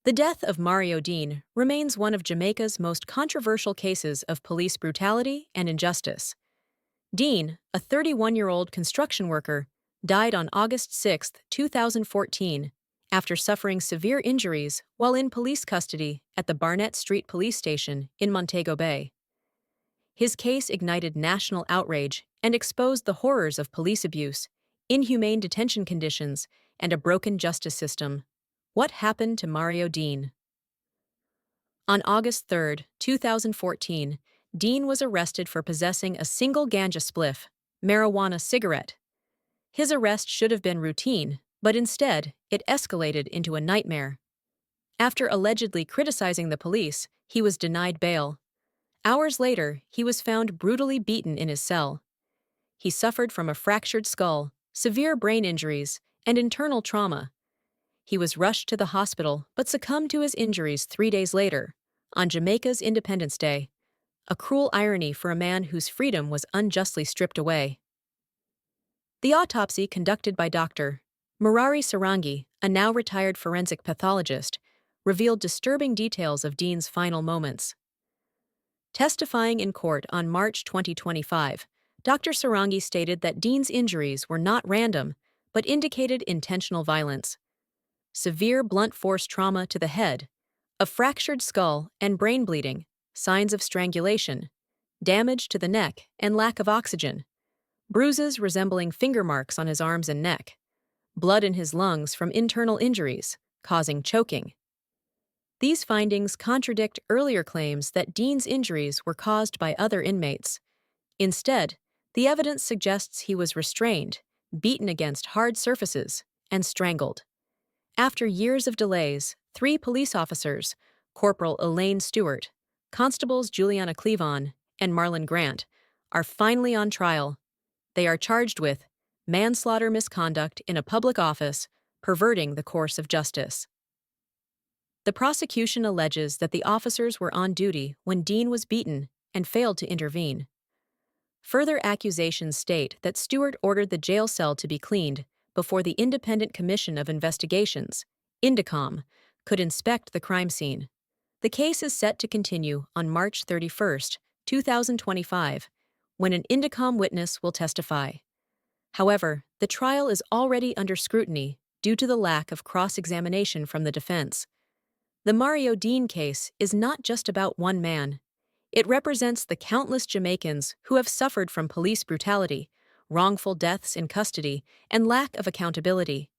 The death of Mario Deane remains one of Jamaica's most controversial cases of police brutality and injustice. Deane, a 31-year-old construction worker, died on August 6, 2014, after suffering severe injuries while in police custody at the Barnett Street Police Station in Montego Bay. His case ignited national outrage and exposed the horrors of police abuse, inhumane detention conditions, and a broken justice system. What happened to Mario Deane? On August 3, 2014, Deane was arrested for possessing a single ganja spliff, marijuana cigarette. His arrest should have been routine, but instead, it escalated into a nightmare. After allegedly criticizing the police, he was denied bail. Hours later, he was found brutally beaten in his cell. He suffered from a fractured skull, severe brain injuries, and internal trauma. He was rushed to the hospital but succumbed to his injuries 3 days later, on Jamaica's Independence Day, a cruel irony for a man whose freedom was unjustly stripped away. The autopsy conducted by Dr. Murari Sarangi, a now retired forensic pathologist, revealed disturbing details of Deane's final moments. Testifying in court on March 2025, Dr. Sarangi stated that Deane's injuries were not random, but indicated intentional violence. Severe blunt force trauma to the head, a fractured skull and brain bleeding, signs of strangulation, damage to the neck and lack of oxygen, bruises resembling finger marks on his arms and neck, blood in his lungs from internal injuries, causing choking. These findings contradict earlier claims that Deane's injuries were caused by other inmates. Instead, the evidence suggests he was restrained, beaten against hard surfaces, and strangled. After years of delays, 3 police officers, Corporal Elaine Stewart, Constables Juliana Clevon, and Marlon Grant, are finally on trial. They are charged with manslaughter misconduct in a public office, perverting the course of justice. The prosecution alleges that the officers were on duty when Deane was beaten and failed to intervene. Further accusations state that Stewart ordered the jail cell to be cleaned before the Independent Commission of Investigations, INDECOM, could inspect the crime scene. The case is set to continue on March 31, 2025, when an INDECOM witness will testify. However, the trial is already under scrutiny due to the lack of cross-examination from the defense. The Mario Deane case is not just about one man. It represents the countless Jamaicans who have suffered from police brutality, wrongful deaths in custody, and lack of accountability.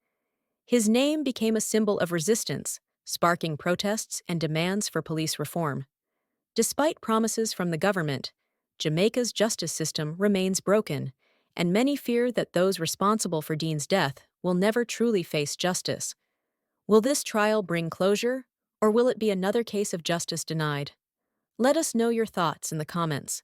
His name became a symbol of resistance, sparking protests and demands for police reform. Despite promises from the government, Jamaica's justice system remains broken, and many fear that those responsible for Deane's death will never truly face justice. Will this trial bring closure, or will it be another case of justice denied? Let us know your thoughts in the comments.